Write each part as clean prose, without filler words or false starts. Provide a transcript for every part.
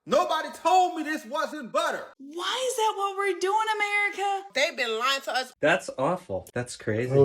Nobody told me this wasn't butter. Why is that what we're doing, America? They've been lying to us. That's awful. That's crazy.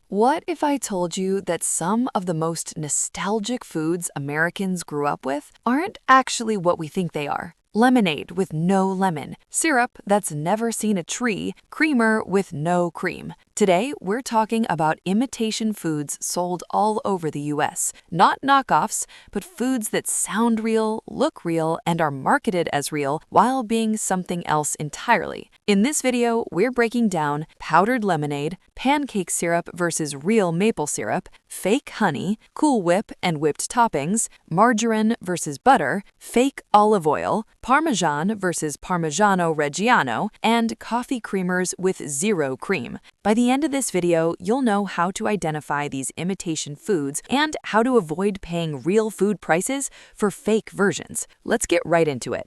What if I told you that some of the most nostalgic foods Americans grew up with aren't actually what we think they are? Lemonade with no lemon, syrup that's never seen a tree, creamer with no cream. Today, we're talking about imitation foods sold all over the US. Not knockoffs, but foods that sound real, look real, and are marketed as real while being something else entirely. In this video, we're breaking down powdered lemonade, pancake syrup versus real maple syrup, fake honey, Cool Whip and whipped toppings, margarine versus butter, fake olive oil, Parmesan versus Parmigiano Reggiano, and coffee creamers with zero cream. By the end of this video, you'll know how to identify these imitation foods and how to avoid paying real food prices for fake versions. Let's get right into it.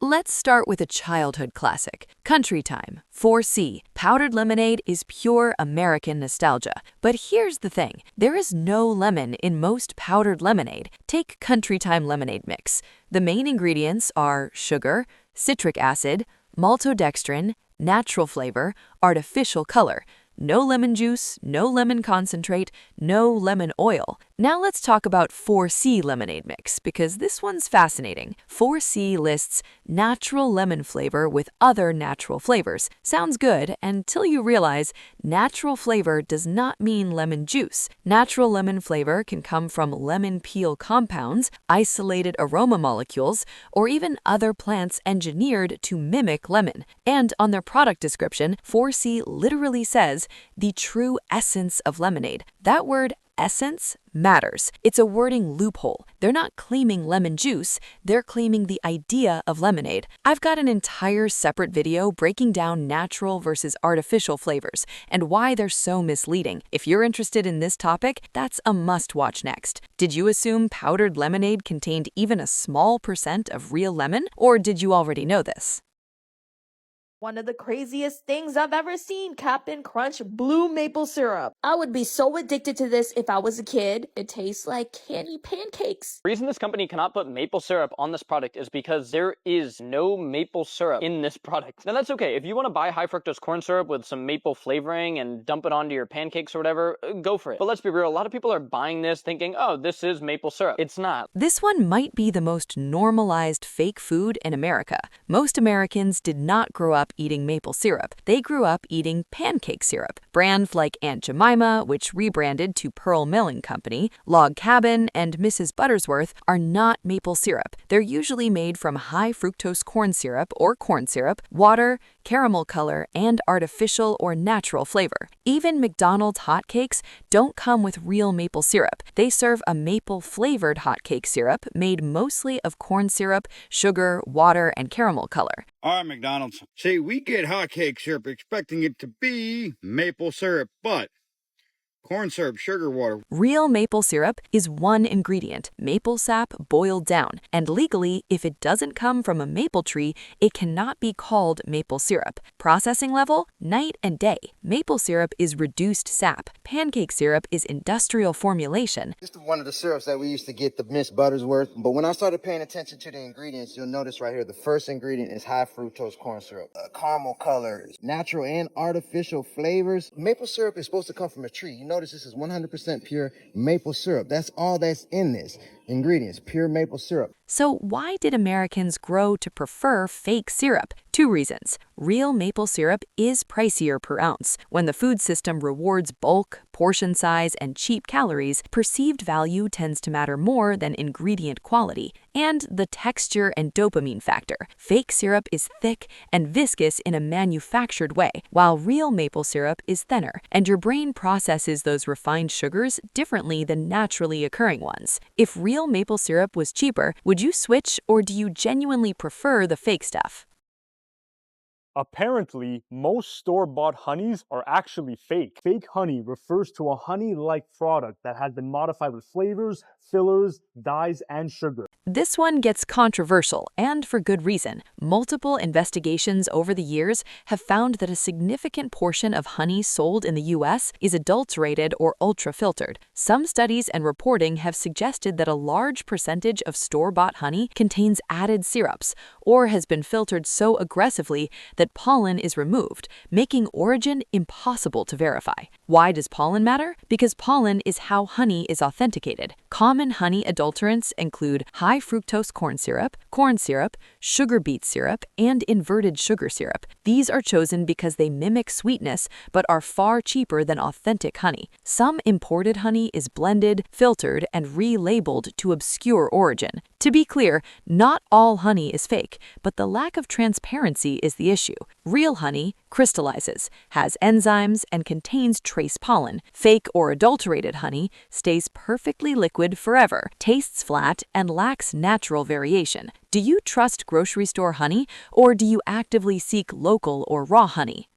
Let's start with a childhood classic, Country Time, 4C. Powdered lemonade is pure American nostalgia. But here's the thing, there is no lemon in most powdered lemonade. Take Country Time lemonade mix. The main ingredients are sugar, citric acid, maltodextrin, natural flavor, artificial color. No lemon juice, no lemon concentrate, no lemon oil. Now let's talk about 4C lemonade mix, because this one's fascinating. 4C lists natural lemon flavor with other natural flavors. Sounds good until you realize natural flavor does not mean lemon juice. Natural lemon flavor can come from lemon peel compounds, isolated aroma molecules, or even other plants engineered to mimic lemon. And on their product description, 4C literally says the true essence of lemonade. That word essence matters. It's a wording loophole. They're not claiming lemon juice, they're claiming the idea of lemonade. I've got an entire separate video breaking down natural versus artificial flavors and why they're so misleading. If you're interested in this topic, that's a must-watch next. Did you assume powdered lemonade contained even a small % of real lemon, or did you already know this? One of the craziest things I've ever seen, Cap'n Crunch blue maple syrup. I would be so addicted to this if I was a kid. It tastes like candy pancakes. The reason this company cannot put maple syrup on this product is because there is no maple syrup in this product. Now that's okay. If you want to buy high fructose corn syrup with some maple flavoring and dump it onto your pancakes or whatever, go for it. But let's be real, a lot of people are buying this thinking, oh, this is maple syrup. It's not. This one might be the most normalized fake food in America. Most Americans did not grow up eating maple syrup. They grew up eating pancake syrup. Brands like Aunt Jemima, which rebranded to Pearl Milling Company, Log Cabin, and Mrs. Buttersworth are not maple syrup. They're usually made from high fructose corn syrup or corn syrup, water, caramel color, and artificial or natural flavor. Even McDonald's hotcakes don't come with real maple syrup. They serve a maple-flavored hotcake syrup made mostly of corn syrup, sugar, water, and caramel color. All right, McDonald's. See, we get hotcake syrup expecting it to be maple syrup, but corn syrup, sugar water. Real maple syrup is one ingredient, maple sap boiled down, and legally, if it doesn't come from a maple tree, it cannot be called maple syrup. Processing level, night and day. Maple syrup is reduced sap. Pancake syrup is industrial formulation. This is one of the syrups that we used to get, the Miss Buttersworth. But when I started paying attention to the ingredients, you'll notice right here, the first ingredient is high fructose corn syrup. Caramel colors, natural and artificial flavors. Maple syrup is supposed to come from a tree. You notice this is 100% pure maple syrup. That's all that's in this. Ingredients, pure maple syrup. So why did Americans grow to prefer fake syrup? Two reasons. Real maple syrup is pricier per ounce. When the food system rewards bulk, portion size, and cheap calories, perceived value tends to matter more than ingredient quality. And the texture and dopamine factor. Fake syrup is thick and viscous in a manufactured way, while real maple syrup is thinner, and your brain processes those refined sugars differently than naturally occurring ones. If real maple syrup was cheaper, would you switch, or do you genuinely prefer the fake stuff? Apparently, most store-bought honeys are actually fake. Fake honey refers to a honey-like product that has been modified with flavors, fillers, dyes, and sugar. This one gets controversial, and for good reason. Multiple investigations over the years have found that a significant portion of honey sold in the U.S. is adulterated or ultra-filtered. Some studies and reporting have suggested that a large percentage of store-bought honey contains added syrups, or has been filtered so aggressively that pollen is removed, making origin impossible to verify. Why does pollen matter? Because pollen is how honey is authenticated. Common honey adulterants include high fructose corn syrup, sugar beet syrup, and inverted sugar syrup. These are chosen because they mimic sweetness but are far cheaper than authentic honey. Some imported honey is blended, filtered, and relabeled to obscure origin. To be clear, not all honey is fake, but the lack of transparency is the issue. Real honey crystallizes, has enzymes, and contains trace pollen. Fake or adulterated honey stays perfectly liquid forever, tastes flat, and lacks natural variation. Do you trust grocery store honey, or do you actively seek local or raw honey?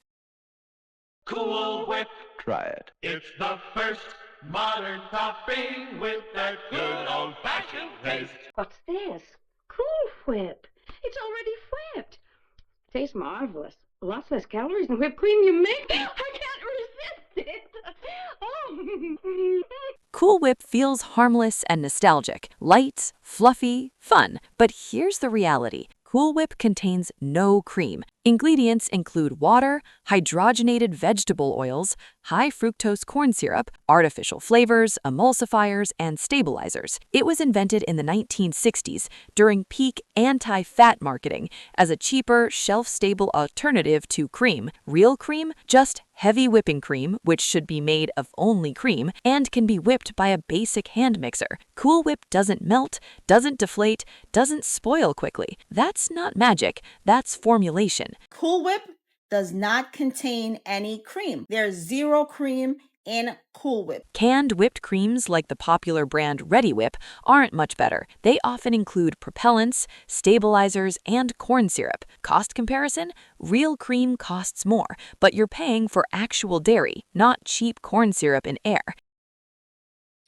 Cool Whip. Try it. It's the first modern topping with that good old-fashioned taste. What's this? Cool Whip. It's already whipped. Tastes marvelous. Lots less calories than whipped cream you make. I can't resist it. Oh. Cool Whip feels harmless and nostalgic, light, fluffy, fun. But here's the reality. Cool Whip contains no cream. Ingredients include water, hydrogenated vegetable oils, high fructose corn syrup, artificial flavors, emulsifiers, and stabilizers. It was invented in the 1960s during peak anti-fat marketing as a cheaper, shelf-stable alternative to cream. Real cream? Just heavy whipping cream, which should be made of only cream, and can be whipped by a basic hand mixer. Cool Whip doesn't melt, doesn't deflate, doesn't spoil quickly. That's not magic, that's formulation. Cool Whip does not contain any cream. There's zero cream in Cool Whip. Canned whipped creams like the popular brand Reddi-wip aren't much better. They often include propellants, stabilizers, and corn syrup. Cost comparison? Real cream costs more, but you're paying for actual dairy, not cheap corn syrup in air.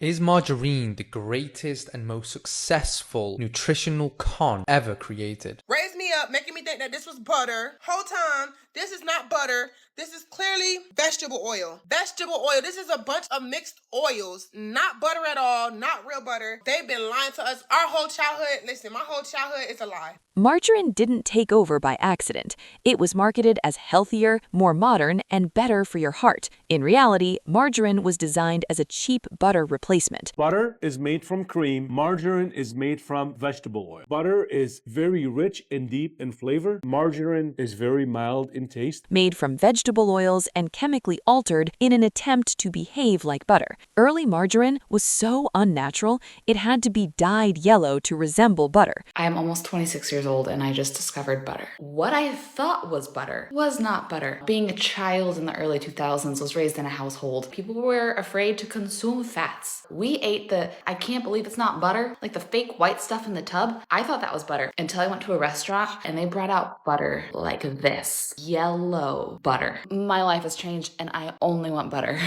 Is margarine the greatest and most successful nutritional con ever created? Raised me up, making me think that this was butter. Whole time, this is not butter. This is clearly vegetable oil. Vegetable oil. This is a bunch of mixed oils. Not butter at all. Not real butter. They've been lying to us our whole childhood. Listen, my whole childhood is a lie. Margarine didn't take over by accident. It was marketed as healthier, more modern, and better for your heart. In reality, margarine was designed as a cheap butter replacement. Butter is made from cream. Margarine is made from vegetable oil. Butter is very rich and deep in flavor. Margarine is very mild in taste. Made from vegetable oils and chemically altered in an attempt to behave like butter. Early margarine was so unnatural, it had to be dyed yellow to resemble butter. I am almost 26 years old and I just discovered butter. What I thought was butter was not butter. Being a child in the early 2000s, was raised in a household. People were afraid to consume fats. We ate the, I can't believe it's not butter, like the fake white stuff in the tub. I thought that was butter until I went to a restaurant and they brought out butter like this. Yellow butter. My life has changed and I only want butter.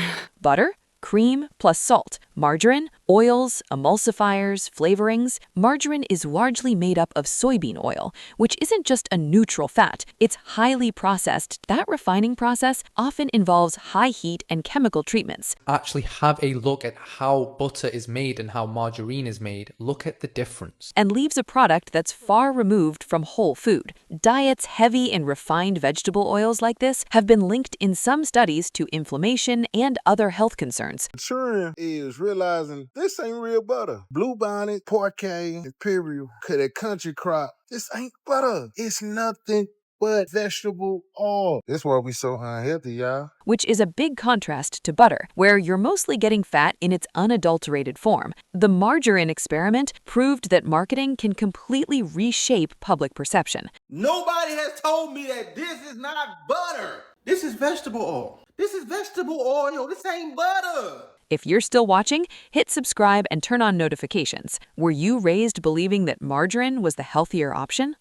Butter? Cream plus salt. Margarine, oils, emulsifiers, flavorings. Margarine is largely made up of soybean oil, which isn't just a neutral fat. It's highly processed. That refining process often involves high heat and chemical treatments. Actually have a look at how butter is made and how margarine is made. Look at the difference. And leaves a product that's far removed from whole food. Diets heavy in refined vegetable oils like this have been linked in some studies to inflammation and other health concerns. Maturing is realizing this ain't real butter. Bluebonnet, Parcake, Imperial, that country crop, this ain't butter. It's nothing but vegetable oil. That's why we so unhealthy, y'all. Which is a big contrast to butter, where you're mostly getting fat in its unadulterated form. The margarine experiment proved that marketing can completely reshape public perception. Nobody has told me that this is not butter. This is vegetable oil. This is vegetable oil. This ain't butter. If you're still watching, hit subscribe and turn on notifications. Were you raised believing that margarine was the healthier option?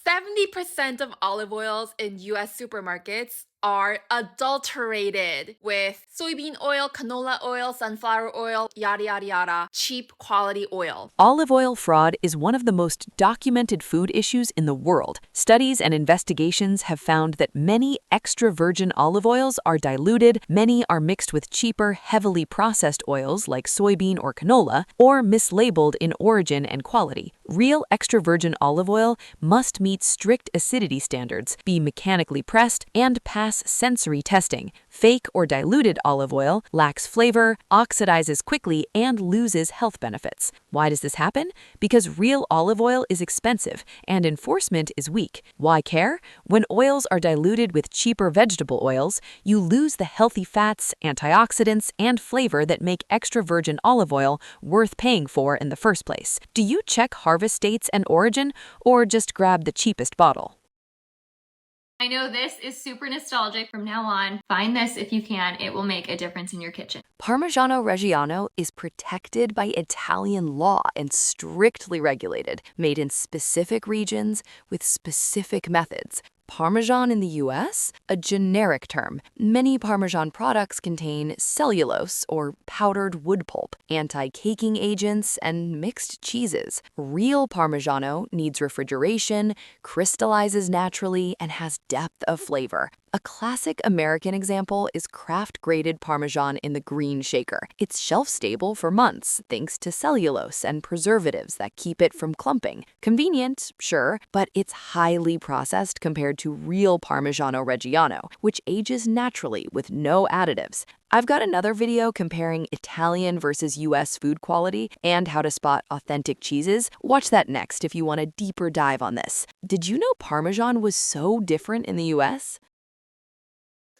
70 70% of olive oils in US supermarkets are adulterated with soybean oil, canola oil, sunflower oil, yada yada yada, cheap quality oil. Olive oil fraud is one of the most documented food issues in the world. Studies and investigations have found that many extra virgin olive oils are diluted, many are mixed with cheaper, heavily processed oils like soybean or canola, or mislabeled in origin and quality. Real extra virgin olive oil must meet strict acidity standards, be mechanically pressed, and pass sensory testing. Fake or diluted olive oil lacks flavor, oxidizes quickly, and loses health benefits. Why does this happen? Because real olive oil is expensive and enforcement is weak. Why care? When oils are diluted with cheaper vegetable oils, you lose the healthy fats, antioxidants, and flavor that make extra virgin olive oil worth paying for in the first place. Do you check harvest dates and origin, or just grab the cheapest bottle? I know this is super nostalgic from now on. Find this if you can. It will make a difference in your kitchen. Parmigiano Reggiano is protected by Italian law and strictly regulated, made in specific regions with specific methods. Parmesan in the US? A generic term. Many Parmesan products contain cellulose or powdered wood pulp, anti-caking agents, and mixed cheeses. Real Parmigiano needs refrigeration, crystallizes naturally, and has depth of flavor. A classic American example is craft-graded Parmesan in the green shaker. It's shelf-stable for months thanks to cellulose and preservatives that keep it from clumping. Convenient, sure, but it's highly processed compared to real Parmigiano Reggiano, which ages naturally with no additives. I've got another video comparing Italian versus US food quality and how to spot authentic cheeses. Watch that next if you want a deeper dive on this. Did you know Parmesan was so different in the US?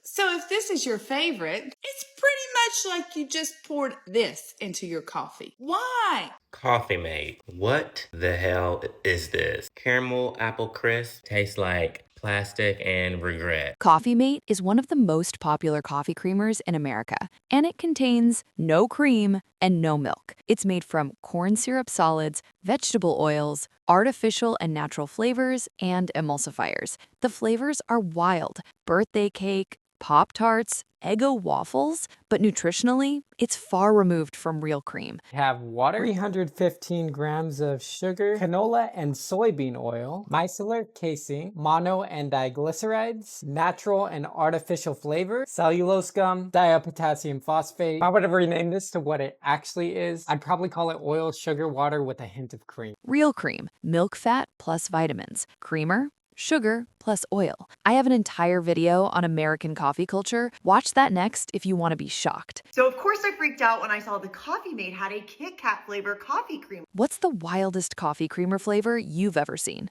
So if this is your favorite, it's pretty much like you just poured this into your coffee. Why? Coffee Mate. What the hell is this? Caramel apple crisp tastes like plastic and regret. Coffee Mate is one of the most popular coffee creamers in America, and it contains no cream and no milk. It's made from corn syrup solids, vegetable oils, artificial and natural flavors, and emulsifiers. The flavors are wild: birthday cake, Pop-Tarts, Eggo waffles, but nutritionally, it's far removed from real cream. Have water, 315 grams of sugar, canola and soybean oil, micellar casein, mono and diglycerides, natural and artificial flavor, cellulose gum, dipotassium phosphate. If I were to rename this to what it actually is, I'd probably call it oil sugar water with a hint of cream. Real cream, milk fat plus vitamins. Creamer, sugar plus oil. I have an entire video on American coffee culture. Watch that next if you want to be shocked. So of course I freaked out when I saw the Coffee Mate had a Kit Kat flavor coffee cream. What's the wildest coffee creamer flavor you've ever seen?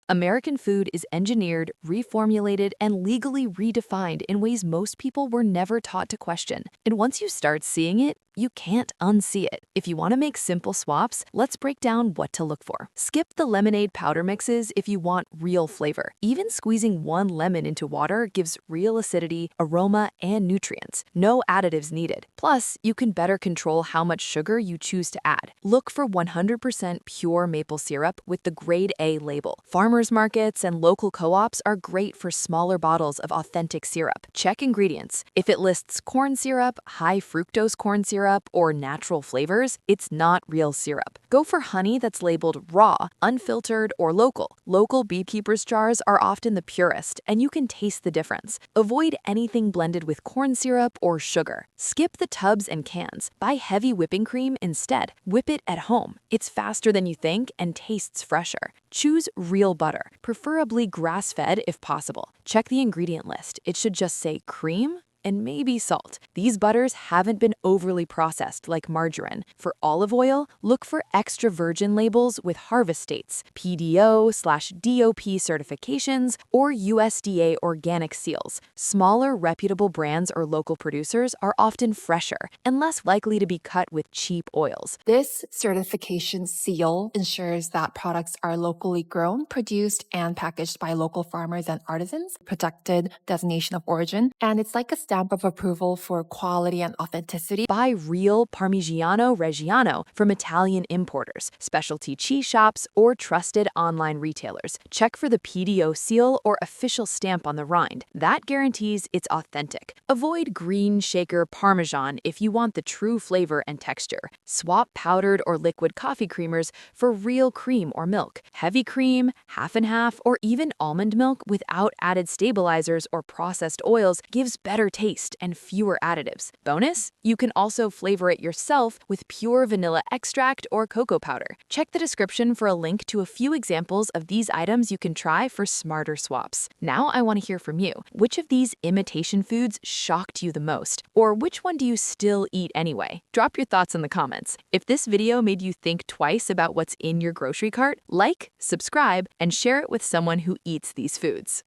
American food is engineered, reformulated, and legally redefined in ways most people were never taught to question. And once you start seeing it, you can't unsee it. If you want to make simple swaps, let's break down what to look for. Skip the lemonade powder mixes if you want real flavor. Even squeezing one lemon into water gives real acidity, aroma, and nutrients. No additives needed. Plus, you can better control how much sugar you choose to add. Look for 100% pure maple syrup with the Grade A label. Farmers markets and local co-ops are great for smaller bottles of authentic syrup. Check ingredients. If it lists corn syrup, high fructose corn syrup, or natural flavors, it's not real syrup. Go for honey that's labeled raw, unfiltered, or local. Local beekeepers' jars are often the purest, and you can taste the difference. Avoid anything blended with corn syrup or sugar. Skip the tubs and cans. Buy heavy whipping cream instead. Whip it at home. It's faster than you think and tastes fresher. Choose real butter, preferably grass-fed if possible. Check the ingredient list. It should just say cream and maybe salt. These butters haven't been overly processed like margarine. For olive oil, look for extra virgin labels with harvest dates, PDO/DOP certifications, or USDA organic seals. Smaller, reputable brands or local producers are often fresher and less likely to be cut with cheap oils. This certification seal ensures that products are locally grown, produced, and packaged by local farmers and artisans, protected designation of origin, and it's like a step stamp of approval for quality and authenticity. Buy real Parmigiano Reggiano from Italian importers, specialty cheese shops, or trusted online retailers. Check for the PDO seal or official stamp on the rind. That guarantees it's authentic. Avoid green shaker Parmesan if you want the true flavor and texture. Swap powdered or liquid coffee creamers for real cream or milk. Heavy cream, half and half, or even almond milk without added stabilizers or processed oils gives better taste and fewer additives. Bonus, you can also flavor it yourself with pure vanilla extract or cocoa powder. Check the description for a link to a few examples of these items you can try for smarter swaps. Now I want to hear from you. Which of these imitation foods shocked you the most? Or which one do you still eat anyway? Drop your thoughts in the comments. If this video made you think twice about what's in your grocery cart, like, subscribe, and share it with someone who eats these foods.